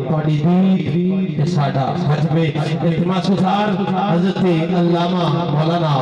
تھوڑی دید تے ساڈا حجم التماس گزار حضرت علامہ مولانا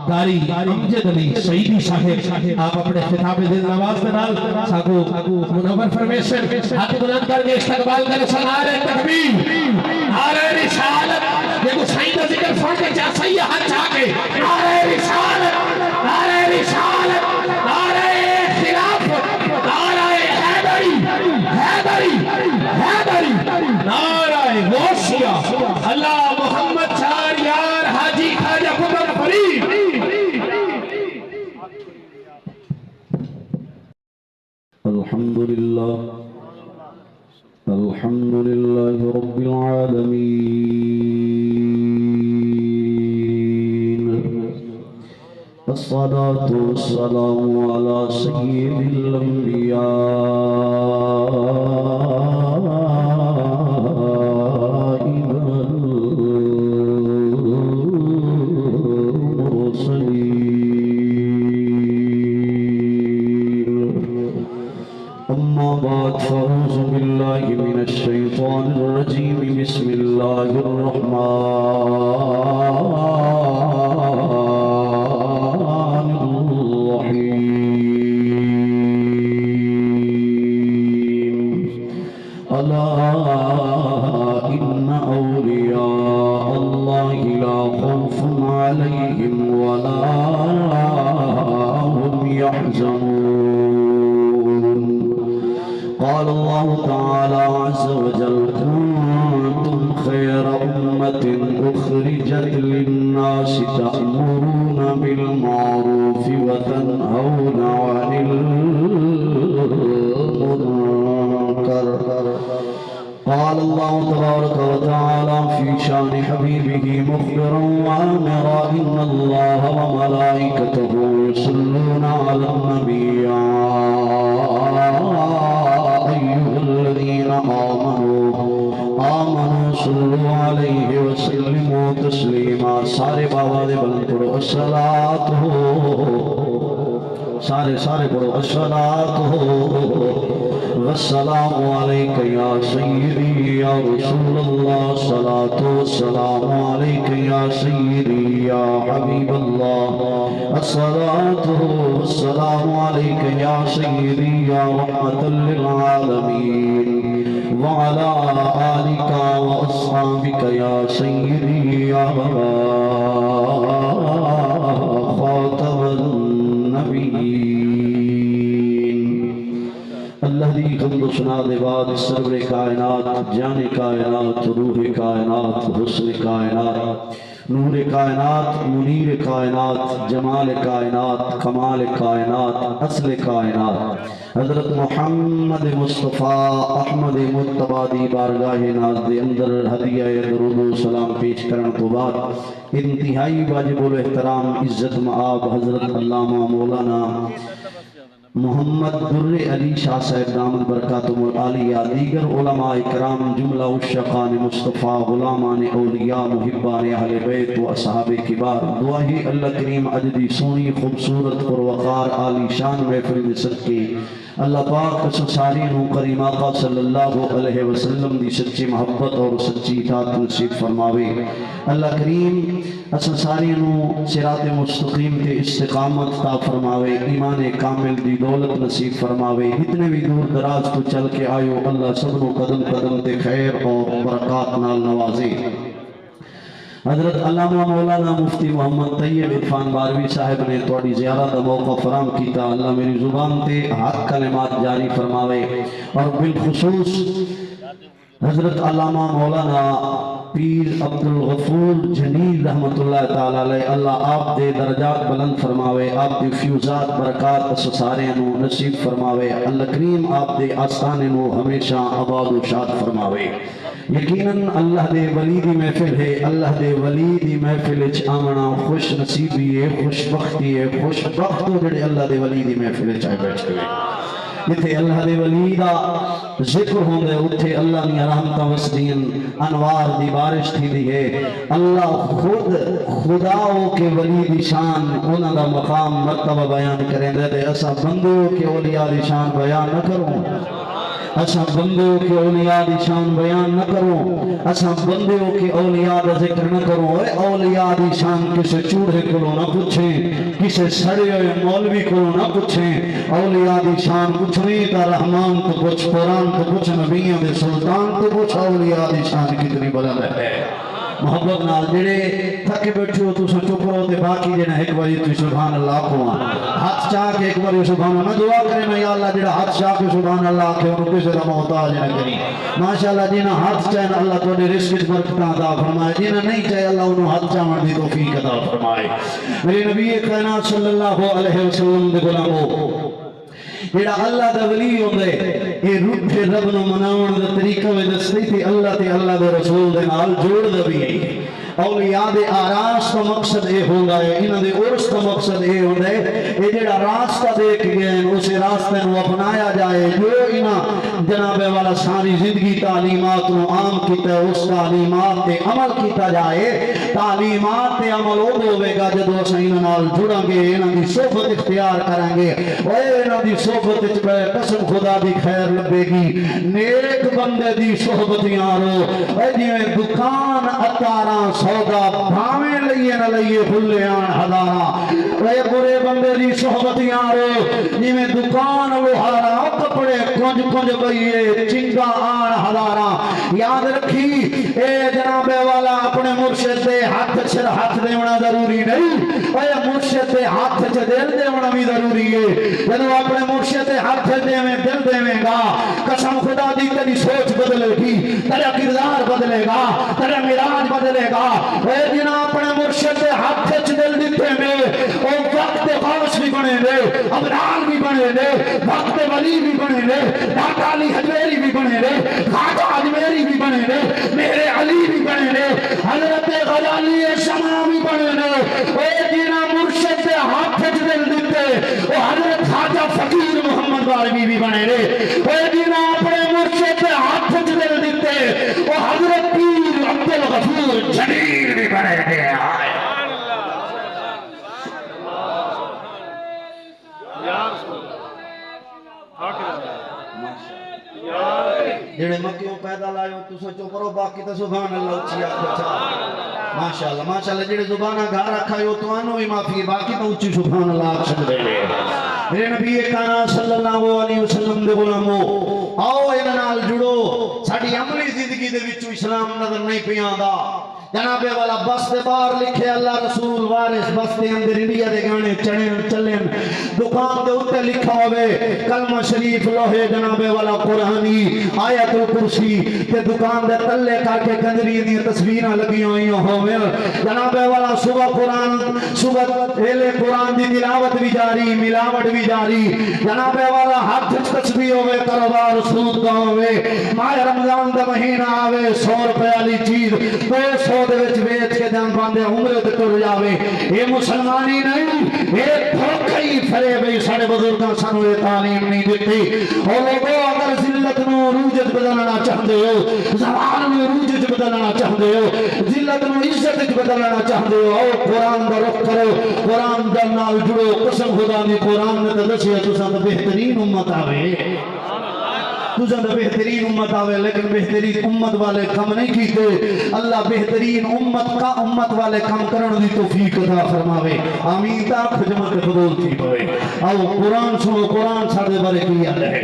قاری امجد علی سعیدی صاحب آپ اپنے خطاب دل نواز میں نال ساگو منور فرمیشن ہاتھ بلند کر کے استقبال کرے نعرہ تکبیر نعرہ رسالت یہ حسین کا ذکر فرض کے جا صحیح ہاتھ جا کے نعرہ رسالت نعرہ رسالت نعرہ خلافت نعرہ حیدری حیدری حیدری نعرہ غوثیہ اللہ محمد چار یار حاجی خواجہ قطب فرید الحمد لله رب العالمين الصلاة والسلام على سيد الأنبياء أما بعد فأعوذ بالله من الشيطان الرجيم بسم الله الرحمن الرحيم ألا إن أولياء الله لا خوف عليهم ولا هم يحزنون قال الله تعالى عز وجل كنتم خير أمة أخرجت للناس تأمرون بالمعروف وتنهون عن المنكر قال الله تبارك وتعالى في شان حبيبه مخبرا وآمرا إن الله وملائكته يصلون على النبي الذين آمنوا صلوا عليه وسلموا تسليما سارے بابا دے بلند پڑھو الصلاۃ سارے پڑھو الصلاۃ والسلام علیک یا سیدی یا رسول اللہ الصلاۃ والسلام علیک یا سیدی یا حبیب اللہ الصلاۃ والسلام علیک یا سیدی یا رحمت للعالمین وعلى آلك وأصحابك يا سيدي يا خاتم النبيين اللہ دی حمد و ثنا دے بعد سرور کائنات جان کائنات روح کائنات حسن کائنات نور کائنات منیر کائنات جمال کائنات کمال کائنات اصل کائنات حضرت محمد مصطفیٰ احمد مجتبی دی بارگاہ ناز دے اندر ہدیہ درود و سلام پیش کرن تو بعد انتہائی واجب الاحترام عزت مآب حضرت علامہ مولانا محمد در علی شاہ صاحب دامت برکاتم العالیہ دیگر علماء اکرام جملہ الشقان مصطفیٰ غلامان اولیاء محبان اہل بیت و اصحاب کبار دعاہی اللہ کریم عجدی سونی خوبصورت پروقار عالی شان محفل مصر کی اللہ پاک سارین و کریم آقا صلی اللہ علیہ وسلم دی سچی محبت اور سچی اطاعت نصیب فرماوے اللہ کریم سارین و صراط مستقیم کے استقامت عطا فرماوے ایمان کامل دی دولت نصیب فرماوے اتنے بھی دور دراز تو چل کے آئیو اللہ سب کو قدم قدم تے خیر اور برکات نال نوازے حضرت علامہ مولانا مفتی محمد طیب عرفان باروی صاحب نے توڑی زیارت موقع فرام کیتا اللہ میری زبان تے حق کلمات جاری فرماوے اور بالخصوص حضرت علامہ مولانا پیر عبدالغفور جنیل رحمت اللہ تعالیٰ علیہ اللہ آپ دے درجات بلند فرماوے آپ دے فیوزات برکات سسارے نو نصیب فرماوے اللہ کریم آپ دے آستانے نو ہمیشہ آباد و شاد فرماوے یقیناً اللہ دے ولی دی محفل ہے اللہ دے ولی دی محفل اچ آمنا خوش نصیبی ہے خوش بختی ہے خوش بخت جڑے اللہ دے ولی دی محفل اچ آئے بیٹھ ہوئے جتے اللہ دے ولی دا ذکر ہوں دے اتھے اللہ نے رحمتہ وسدین انوار دی بارش تھی دی ہے اللہ خود خداؤں کے ولی دی شان انہاں دا مقام مرتبہ بیان کریں دے ایسا بندوں کے اولیاء دی شان بیان نہ کروں اسا بندوں کے اولیاء دی شان بیان نہ کروں اسا بندوں کے اولیاء دا ذکر نہ کروں اے اولیاء دی شان کسے چوڑے کولوں نہ پوچھیں کسے سڑے ہوئے مولوی کولوں نہ پوچھیں اولیاء دی شان پوچھنی تا رحمان تو پوچھ قرآن تو پوچھ نبیوں دے سلطان تو پوچھ اولیاء دی شان کتنی بلند ہے محبت نال جڑے تھکے بیٹھے ہو تو چپ رہو تے باقی جڑا ایک بار تو سبحان اللہ کو ہاتھ چاہ کے ایک بار سبحان اللہ دعا کرے نا یا اللہ جڑا ہاتھ چاہ کے سبحان اللہ کہ انہوں کسے دا محتاج نہ کری ماشاءاللہ جنہ ہاتھ چاہے نا اللہ تواڈے رزق وچ برکت عطا فرمائے جنہ نہیں چاہے اللہ انہوں ہاتھ چاہن دی توفیق عطا فرمائے میرے نبی کائنات صلی اللہ علیہ وسلم دے غلامو جڑا اللہ دا ولی ہوندے اے روٹھے رب نو مناون دا طریقہ وچ دستی تے اللہ دے رسول دے نال جوڑ دے اولیاء دے آراس کا مقصد اے ہوندا ہے انہاں دے عرس کا مقصد اے ہوندا ہے اے جڑا راستہ دیکھ گئے اسے راستے نو اپنایا جائے جو انہاں جناب والا ساری زندگی تعلیمات نو عام کیتا ہے اس تعلیمات تے عمل کیتا جائے تعلیمات تے عمل ہوے گا جدوں اساں انہاں نال جڑاں گے انہاں دی صحبت اختیار کریں گے اوے انہاں دی صحبت وچ قسم خدا دی خیر لبے گی نیک بندے دی صحبت یارو اے جویں دکان اتاراں سودا بھاویں لئیے نہ لئیے کھلے آن ہزاراں اے برے بندے دی صحبت یارو جویں دکان لوہارا کپڑے کنج کنج بئیے چنگا آن ہزاراں یاد رکھی اے جناب والا اپنے مرشد دے ہاتھ چھر ہاتھ دیونا ضروری نہیں اے مرشد دے ہاتھ چھر دل دیونا بھی ضروری ہے جنہوں اپنے مرشد دے ہاتھ دیویں دل دیویں گا قسم خدا دی تیری سوچ بدلے گی تیرا کردار بدلے گا تیرا مراج بدلے گا اے جنہاں اپنے مرشد دے ہاتھ چھر دل دیتے میں او وقت غوث بھی بنے لے ابرار بھی بنے لے وقت ولی بھی بنے لے داتا علی حجویری بھی بنے لے خواجہ اجمیری بھی بنے لے میرے علی بھی بنے لے حضرت غزالی شمع بھی بنے لے اے جنہاں مرشد دے ہاتھ چھر دل دیتے او حضرت خواجہ فقیر محمد بارگی بھی بنے لے اے جنہاں اپنے مرشد دے ہاتھ چھر دل دیتے او حضرت پیر عبدالغفور جلیل بھی بنے لے جڑے مکیوں پیدا لائے تو سوچو کرو باقی تو سبحان اللہ اچھی اچھا ماشاءاللہ جڑے زبانہ گھر رکھا ہو تو انہوں بھی معافی باقی تو اچھی سبحان اللہ اچھا دے میرے نبی کائنات صلی اللہ علیہ وسلم دے غلامو آؤ انہاں نال جڑو ساڈی عملی زندگی دے وچ اسلام نظر نہیں پیاندا جناب والا بس دے باہر لکھے اللہ رسول وارث بس دے اندر انڈیا دے گانے چلیں دکان دے اوتے لکھا ہوئے کلمہ شریف لوہے جناب والا قرآنی آیت الکرسی تے دکان دے تلے کر کے کنجری دی تصویراں لگی ہوئی ہوئے جناب والا صبح پہلے قرآن دی تلاوت بھی جاری ملاوٹ بھی جاری جناب والا ہاتھ تسبیح ہوئے کاروبار سود کا ہوئے ماہ رمضان دا مہینہ آوے 100 روپے والی چیز 200 دے وچ بیچ کے جان باندے عمرے تے ٹر جاوے یہ مسلمانی نہیں یہ دھوکھائی فریب سارے بزرگاں سانو یہ تعلیم نہیں دیتی اور لوگوں اگر ذلت نو عروجت بدلنا چاہتے ہو زبان نو عروجت بدلنا چاہتے ہو ذلت نو عزت بدلنا چاہتے ہو اور قرآن دا رخ کرو قرآن دا نال جڑو قسم خدا دی قرآن نے تے دسیا تساں تے بہترین امت آوے تجھا دا بہترین امت آوے لیکن بہترین امت والے کم نہیں کیتے اللہ بہترین امت والے کم کرن دی توفیق عطا فرماوے آمین تا خدمت قبول تھی پوے آؤ قرآن سنو قرآن ساڑھے بارے کی یاد ہے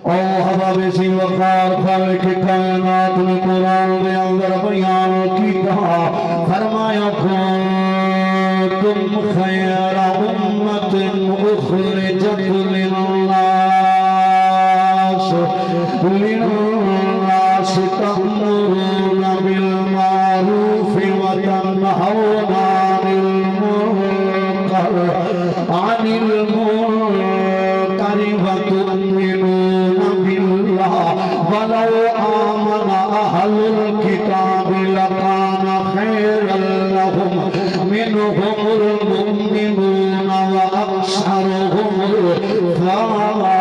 او حباب سی وقار خالق کائنات نے قرآن دے اندر بیان کیتا فرمایا کنتم خیر امت اخرجت للناس تأمرون بالمعروف وتنهون عن المنكر وتؤمنون بالله ولو آمن أهل الكتاب لكان خيرا لهم منهم المؤمنون وأكثرهم الفاسقون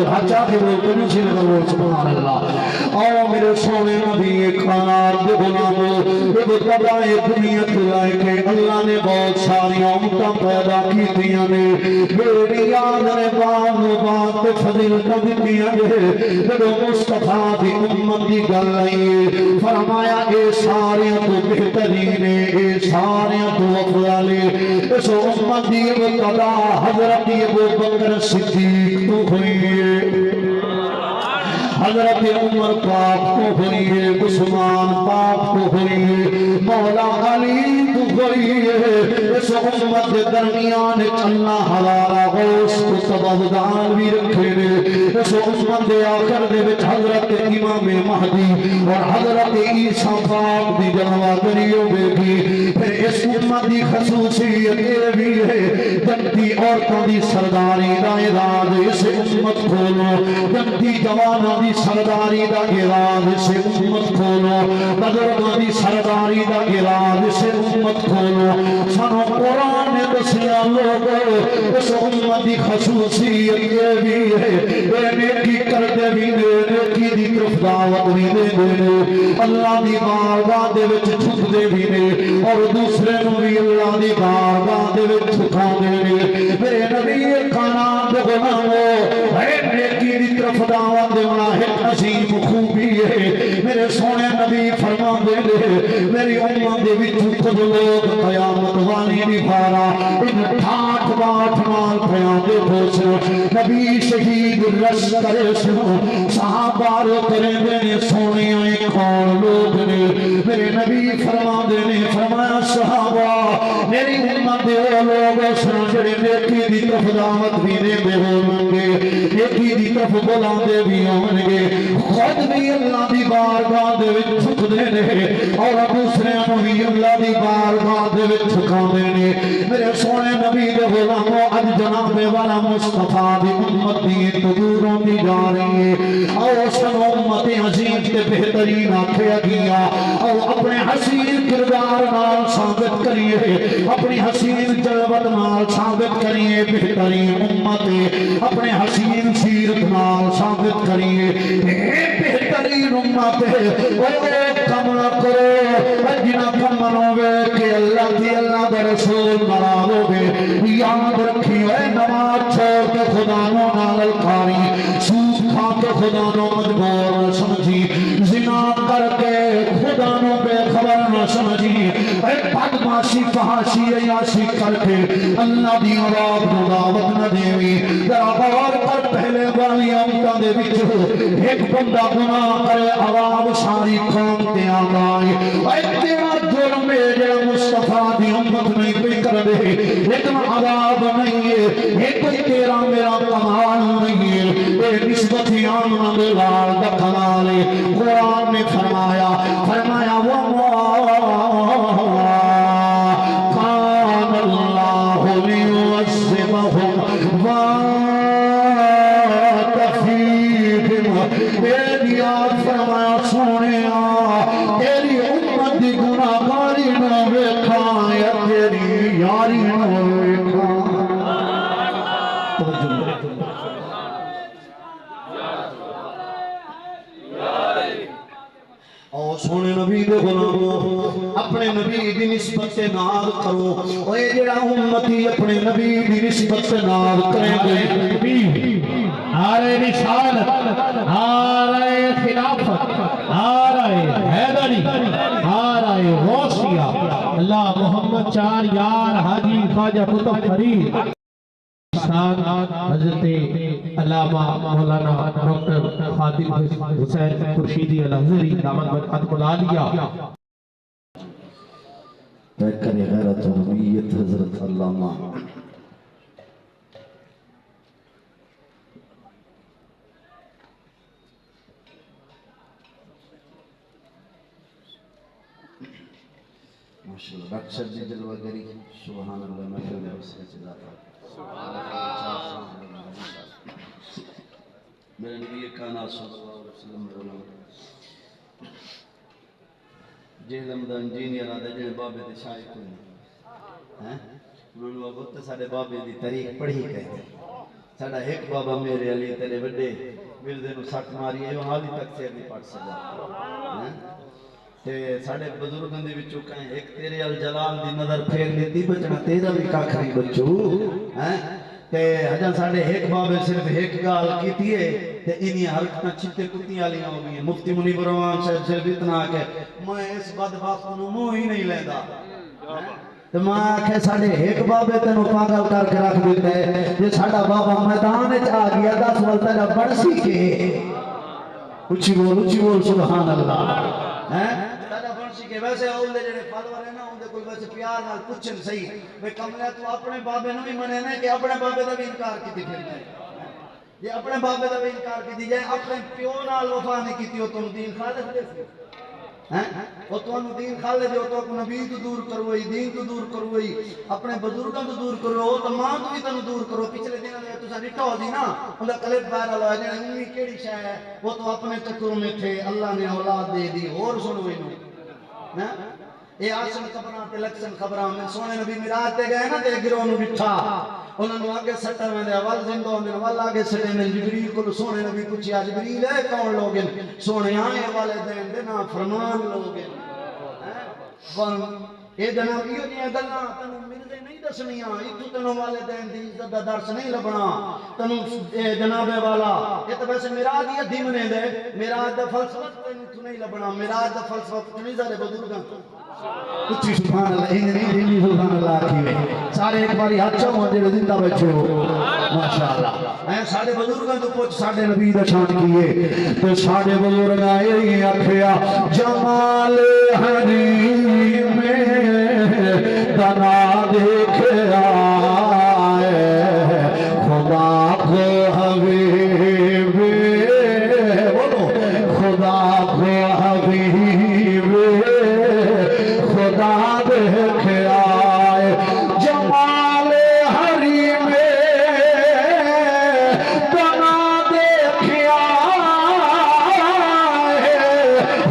ہاتھ چاہ کے بول کنو سینے کا بول سبحان اللہ آؤ میرے سونے نبی کائنات دے غلامو ابتدائے دنیا تو لائے کہ اللہ نے بہت ساری امتیں پیدا کی دیا نے میری یاد نے بعد تے فضیلتاں دتیاں نے جدوں مصطفیٰ دی امت دی گل آئی فرمایا اے ساریاں تو بہترین اے ساریاں تو افضل اس امت دی ابتدا حضرت ابو بکر صدیق تو ہوئی ہے حضرت عمر پاک کو ہوئی ہے عثمان پاک کو ہوئی ہے مولا علی کو ہوئی ہے اس امت کے درمیان اللہ حلالہ غوث کو سببدان بھی رکھے نے اس امت کے آخر دے وچ حضرت امام مہدی اور حضرت عیسیٰ پاک دی جلوہ گری ہوے گی پھر اس امت دی خصوصیت یہ بھی ہے جنتی عورتوں دی سرداری دا اعلان اس امت کھولو جنتی جوانوں دی سرداری دا اعلان سے امت کھولو بزرگوں دی سرداری دا اعلان سے امت کھولو سنو قرآن نے دسیا لوگو اس امت دی خصوصیت یہ بھی ہے اے نیکی کردے بھی نے نیکی دی طرف دعوت بھی دے نے اللہ دی بارگاہ دے وچ جھک دے بھی نے اور دوسرے نو بھی اللہ دی بارگاہ دے وچ جھکا دے نے میرے نبی کائنات دے غلامو اے نیکی دی طرف دعوت دینا ایک عظیم خوبی ہے میرے سونے نبی فرما دے میری امت دے وچ کچھ لوگ قیامت والی نبھارا ان ٹھاٹ باٹ نال پیاندے پوچھ نبی شہید لشکر سنو صحابہ رو کریں دے سونے آئے کون لوگ نے میرے نبی فرما دے فرمایا صحابہ میری امت دے لوگ سن جڑے نیکی دی طرف دعوت بھی دے ہوں گے نیکی دی طرف بلاندے بھی ہوں گے خود بھی اللہ دی بارگاہ دے وچ جھک دے نے اور دوسرے نو بھی اللہ دی بارگاہ دے وچ جھکا دے نے میرے سونے نبی دے غلامو اج جناب والا مصطفیٰ دی امت دی تدوروں دی جا رہی ہے اور سن امت عظیم تے بہترین آکھیا گیا اور اپنے حسین کردار نال ثابت کریے اپنی حسین جلوت نال ثابت کریے بہترین امت اپنے حسین سیرت نال ثابت کریے بہترین امت ہے وہ کم نہ کرو جنا کم منوے کہ اللہ کی اللہ دا رسول ناراض ہوگے یاد رکھی اے نماز چھوڑ کے خدا نو نال کاری سود کھا کے خدا نو مجبور سمجھی زنا کر کے خدا نو بے خبر نہ سمجھی اے بدماشی فحاشی عیاشی کر کے اللہ دی اولاد نو دعوت نہ دیوی ذرا غور کر پہلے والی امتاں دے وچ ایک بندہ گناہ کرے عوام ساری قوم تے آگائے اے تیرا جرم ہے جڑا مصطفیٰ دی امت نہیں پہ کر دے لیکن عذاب نہیں ہے یہ کوئی تیرا میرا کمال نہیں ہے اے نسبت آمنہ دے لال دا کمال ہے قرآن نے فرمایا کان اللہ لیعذبہم میری آج فرمایا سونے تیری امت دی گناہگاری نہ ویکھاں یا تیری یاری نہ ویکھاں اور سونے نبی دے غلامو اپنے نبی دی نسبت سے ناز کرو اے جڑا امتی اپنے نبی دی نسبت سے ناز کریں گے آرے رسالت آرے خلافت آرے حیدری آرے غوثیہ اللہ محمد چار یار حاجی خواجہ قطب فرید حضرت علامہ مولانا ڈاکٹر خادم حسین خورشیدی الازہری دامت برکاتہ العالیہ پیکر غیرت و نبیت حضرت علامہ ماشاءاللہ ڈاکٹر صاحب جی جلوہ گری سبحان اللہ محفل میں حسین چلاتا میرے نبی کائنات صلی اللہ علیہ وسلم جہلم دا انجینئر آدھے جنہیں بابے دے شاہد کوئی انہوں نے وقت ساڑھے بابے دی تاریخ پڑھی کہتے ساڑھا ایک بابا میرے علی تیرے بڑے مردے نو سٹ ماری ہے حال ہی تک سیر نہیں پڑھ سکا تے ساڈے بزرگاں دے وچوں کہیں ایک تیرے ال جلال دی نظر پھیر لیتی بچنا تیرا بھی کھ نہیں بچو ہیں تے ہجا ساڈے ایک بابے صرف ایک گال کیتی ہے تے انہی حرکتاں چتے کتی والیاں ہو گئی ہیں مفتی منیب الرحمان صاحب صرف اتنا کہ میں اس بدبخت نو منہ ہی نہیں لیندا تو ماں آکھے ساڈے ایک بابے تینوں پاگل کر کے رکھ دیتا ہے جے ساڈا بابا میدان وچ آ گیا 10 وال تیرا بڑسی کے اچھی بول سبحان اللہ ہیں تیرا بڑسی کے ویسے اون دے جڑے فالوور ہیں نا اون دے کوئی ویسے پیار نال پوچھن صحیح بے کملے تو اپنے بابے نو بھی منے نا کہ اپنے بابے دا بھی انکار کیتی پھردا ہے جے اپنے بابے دا بھی انکار کیتی جائے اپنے پیو نال وفا نہیں کیتی او تم دین خالص دے سی وہ تو دین خالے جو تو نبی تو دور کروئی دین تو دور کروئی اپنے بزرگوں تو دور کرو تو ماں تو بھی تنو دور کرو پچھلے دنوں میں تو ساری ٹو دی نا اندا کلپ وائرل ہوا جے امی کیڑی شے ہے وہ تو اپنے چکروں میں تھے اللہ نے اولاد دے دی اور سنو اینو اے آسن خبراں تے لکشن خبراں میں سونے نبی میراج تے گئے نا تے گروہ نو بٹھا انہاں نو اگے سٹا میں دے اول زندہ ہوندے ول اگے سٹے میں جبریل کو سونے نبی پوچھیا جبریل ہے کون لوگ ہیں سونے آئے والے دین دے نا فرمان لوگ ہیں اے جناب یہ جیاں گلاں تنوں ملدے نہیں دسنیاں ایتھوں تنوں والدین دی عزت دا درس نہیں لبنا تنوں اے جناب والا یہ تو ویسے معراج ہی ادھی منے دے معراج دا فلسفہ تنوں نہیں لبنا معراج دا فلسفہ نہیں سارے بزرگاں اچھی سبحان اللہ انہیں دلی سبحان اللہ آکھیے سارے ایک باری ہاتھ چاہوں جڑے زندہ بیٹھے ہو ماشاءاللہ اے سارے بزرگاں تو پوچھ سارے نبی دا شان کیے تو سارے بزرگ آئے آکھیا جمال حریم تنا دیکھا خدا کو حبیب بولو خدا کو حبیب خدا دیکھ آئے جمال حریم تنا دیکھ آئے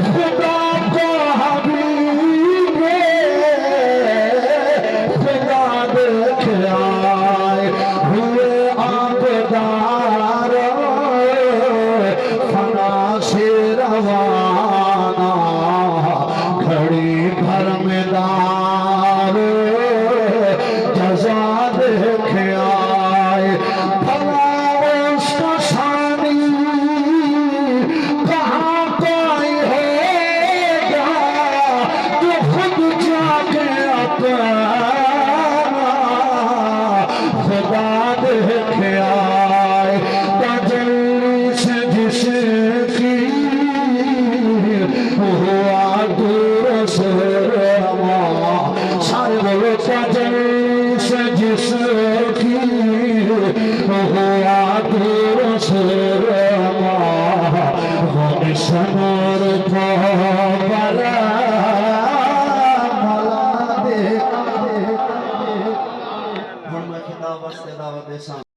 خدا کو حبیب خدا دیکھ آئے ہوئے آبدار فنا سے روانہ گھڑی بھر میں دار جزا دیکھ آئے بھلا اس کا ثانی کہاں کوئی ہوگا جو خود جا کے اپنا خدا دیکھ آئے تجلی سے جس کی ہوا دور سے رواں سارے بولو تجلی سے جس کی ہوا دور سے رواں وہ اس نور کو بلا بھلا دیکھ ہم میں خطاب واسطے دعوت دے سان